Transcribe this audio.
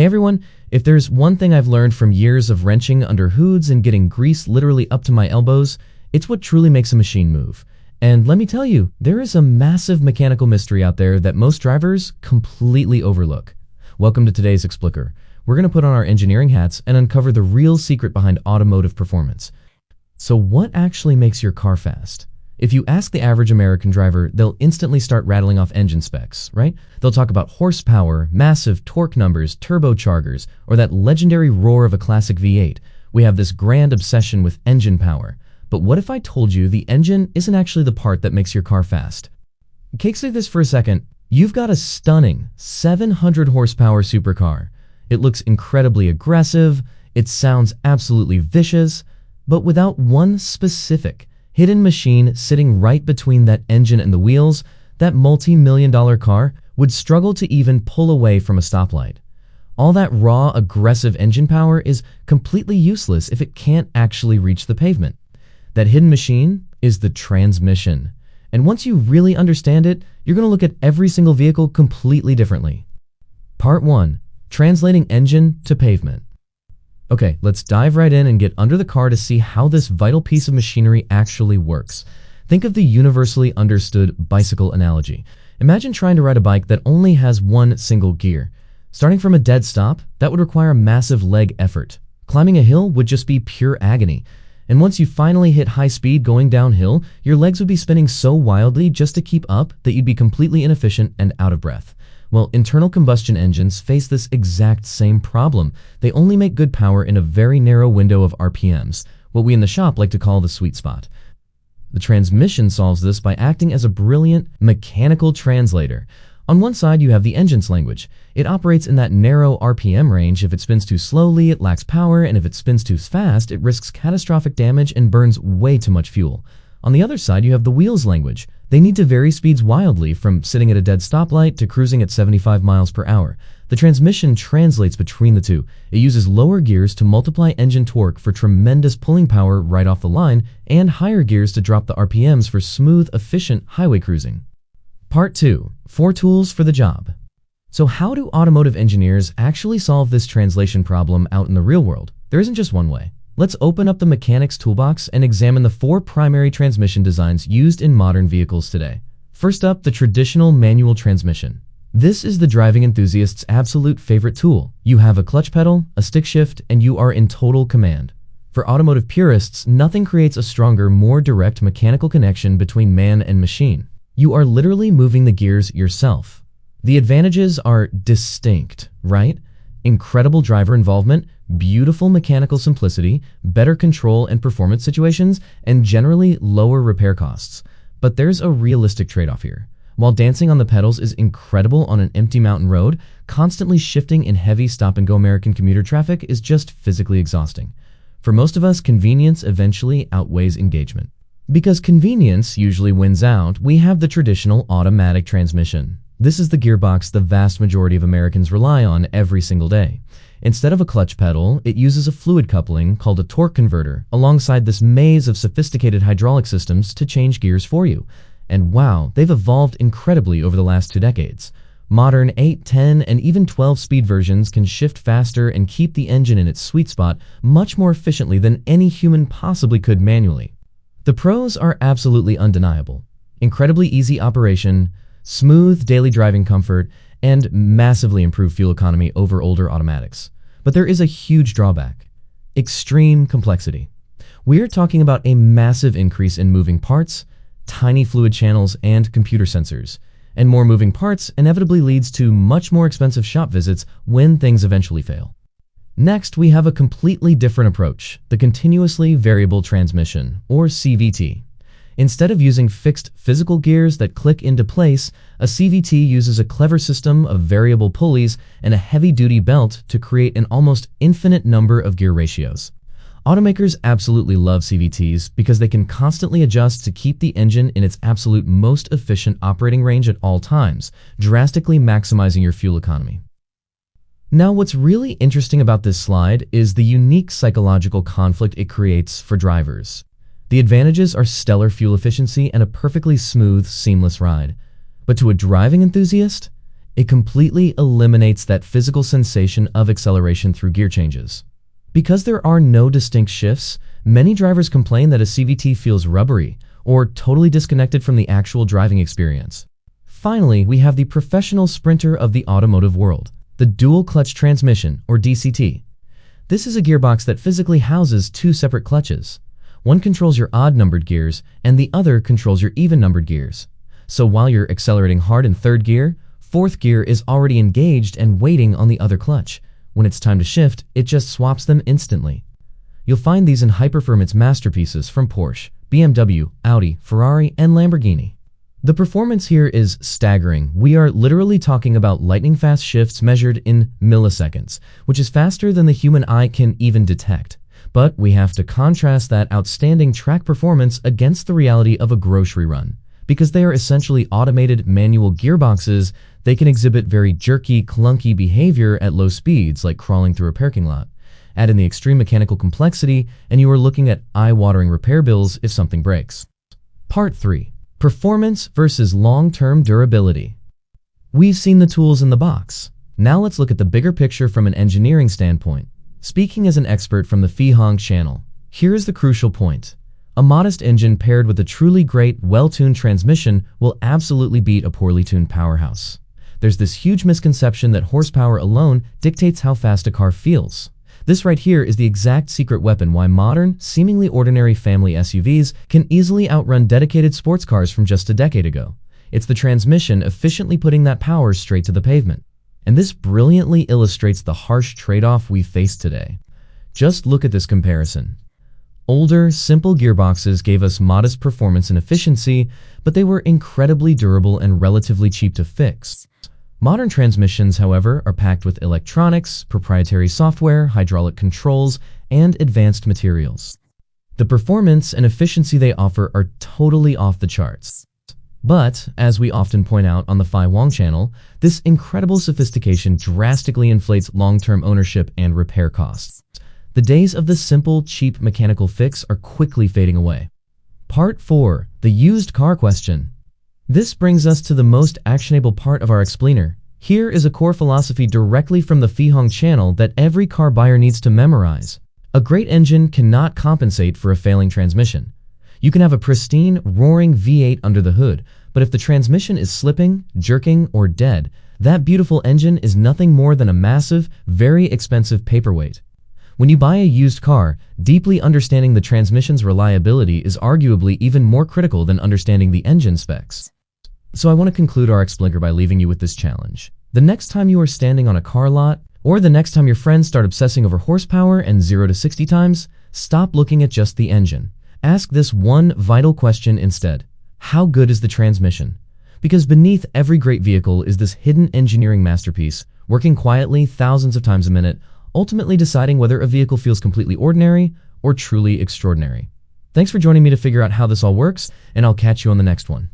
Hey everyone, if there's one thing I've learned from years of wrenching under hoods and getting grease literally up to my elbows, it's what truly makes a machine move. And let me tell you, there is a massive mechanical mystery out there that most drivers completely overlook. Welcome to today's Explicker. We're going to put on our engineering hats and uncover the real secret behind automotive performance. So what actually makes your car fast? If you ask the average American driver, they'll instantly start rattling off engine specs, right? They'll talk about horsepower, massive torque numbers, turbochargers, or that legendary roar of a classic V8. We have this grand obsession with engine power. But what if I told you the engine isn't actually the part that makes your car fast? Cake this for a second. You've got a stunning 700 horsepower supercar. It looks incredibly aggressive, it sounds absolutely vicious, but without one specific hidden machine sitting right between that engine and the wheels, that multi-million-dollar car would struggle to even pull away from a stoplight. All that raw, aggressive engine power is completely useless if it can't actually reach the pavement. That hidden machine is the transmission. And once you really understand it, you're going to look at every single vehicle completely differently. Part 1. Translating engine to pavement. Okay, let's dive right in and get under the car to see how this vital piece of machinery actually works. Think of the universally understood bicycle analogy. Imagine trying to ride a bike that only has one single gear. Starting from a dead stop, that would require massive leg effort. Climbing a hill would just be pure agony. And once you finally hit high speed going downhill, your legs would be spinning so wildly just to keep up that you'd be completely inefficient and out of breath. Well, internal combustion engines face this exact same problem. They only make good power in a very narrow window of RPMs, what we in the shop like to call the sweet spot. The transmission solves this by acting as a brilliant mechanical translator. On one side, you have the engine's language. It operates in that narrow RPM range. If it spins too slowly, it lacks power, and if it spins too fast, it risks catastrophic damage and burns way too much fuel. On the other side, you have the wheel's language. They need to vary speeds wildly, from sitting at a dead stoplight to cruising at 75 miles per hour. The transmission translates between the two. It uses lower gears to multiply engine torque for tremendous pulling power right off the line, and higher gears to drop the RPMs for smooth, efficient highway cruising. Part 2. 4 tools for the job. So how do automotive engineers actually solve this translation problem out in the real world? There isn't just one way. Let's open up the mechanics toolbox and examine the 4 primary transmission designs used in modern vehicles today. First up, the traditional manual transmission. This is the driving enthusiast's absolute favorite tool. You have a clutch pedal, a stick shift, and you are in total command. For automotive purists, nothing creates a stronger, more direct mechanical connection between man and machine. You are literally moving the gears yourself. The advantages are distinct, right? Incredible driver involvement, beautiful mechanical simplicity, better control and performance situations, and generally lower repair costs. But there's a realistic trade-off here. While dancing on the pedals is incredible on an empty mountain road, constantly shifting in heavy stop-and-go American commuter traffic is just physically exhausting. For most of us, convenience eventually outweighs engagement. Because convenience usually wins out, we have the traditional automatic transmission. This is the gearbox the vast majority of Americans rely on every single day. Instead of a clutch pedal, it uses a fluid coupling called a torque converter alongside this maze of sophisticated hydraulic systems to change gears for you. And wow, they've evolved incredibly over the last 2 decades. Modern 8, 10, and even 12-speed versions can shift faster and keep the engine in its sweet spot much more efficiently than any human possibly could manually. The pros are absolutely undeniable. Incredibly easy operation, smooth daily driving comfort, and massively improved fuel economy over older automatics. But there is a huge drawback: extreme complexity. We are talking about a massive increase in moving parts, tiny fluid channels, and computer sensors. And more moving parts inevitably leads to much more expensive shop visits when things eventually fail. Next, we have a completely different approach: the continuously variable transmission, or CVT. Instead of using fixed physical gears that click into place, a CVT uses a clever system of variable pulleys and a heavy-duty belt to create an almost infinite number of gear ratios. Automakers absolutely love CVTs because they can constantly adjust to keep the engine in its absolute most efficient operating range at all times, drastically maximizing your fuel economy. Now, what's really interesting about this slide is the unique psychological conflict it creates for drivers. The advantages are stellar fuel efficiency and a perfectly smooth, seamless ride. But to a driving enthusiast, It completely eliminates that physical sensation of acceleration through gear changes. Because there are no distinct shifts, many drivers complain that a CVT feels rubbery or totally disconnected from the actual driving experience. Finally, we have the professional sprinter of the automotive world, the dual clutch transmission, or DCT. This is a gearbox that physically houses two separate clutches. One controls your odd-numbered gears, and the other controls your even-numbered gears. So while you're accelerating hard in third gear, fourth gear is already engaged and waiting on the other clutch. When it's time to shift, it just swaps them instantly. You'll find these in high-performance masterpieces from Porsche, BMW, Audi, Ferrari, and Lamborghini. The performance here is staggering. We are literally talking about lightning-fast shifts measured in milliseconds, which is faster than the human eye can even detect. But we have to contrast that outstanding track performance against the reality of a grocery run. Because they are essentially automated manual gearboxes, they can exhibit very jerky, clunky behavior at low speeds, like crawling through a parking lot. Add in the extreme mechanical complexity, and you are looking at eye-watering repair bills if something breaks. Part 3. Performance versus long-term durability. We've seen the tools in the box. Now let's look at the bigger picture from an engineering standpoint. Speaking as an expert from the Hoang channel, here is the crucial point. A modest engine paired with a truly great, well-tuned transmission will absolutely beat a poorly tuned powerhouse. There's this huge misconception that horsepower alone dictates how fast a car feels. This right here is the exact secret weapon why modern, seemingly ordinary family SUVs can easily outrun dedicated sports cars from just a decade ago. It's the transmission efficiently putting that power straight to the pavement. And this brilliantly illustrates the harsh trade-off we face today. Just look at this comparison. Older, simple gearboxes gave us modest performance and efficiency, but they were incredibly durable and relatively cheap to fix. Modern transmissions, however, are packed with electronics, proprietary software, hydraulic controls, and advanced materials. The performance and efficiency they offer are totally off the charts. But, as we often point out on the Hoang channel, this incredible sophistication drastically inflates long-term ownership and repair costs. The days of the simple, cheap mechanical fix are quickly fading away. Part 4. The used car question. This brings us to the most actionable part of our explainer. Here is a core philosophy directly from the Hoang channel that every car buyer needs to memorize. A great engine cannot compensate for a failing transmission. You can have a pristine, roaring V8 under the hood, but if the transmission is slipping, jerking, or dead, that beautiful engine is nothing more than a massive, very expensive paperweight. When you buy a used car, deeply understanding the transmission's reliability is arguably even more critical than understanding the engine specs. So I want to conclude our explainer by leaving you with this challenge. The next time you are standing on a car lot, or the next time your friends start obsessing over horsepower and 0 to 60 times, stop looking at just the engine. Ask this one vital question instead. How good is the transmission? Because beneath every great vehicle is this hidden engineering masterpiece, working quietly thousands of times a minute, ultimately deciding whether a vehicle feels completely ordinary or truly extraordinary. Thanks for joining me to figure out how this all works, and I'll catch you on the next one.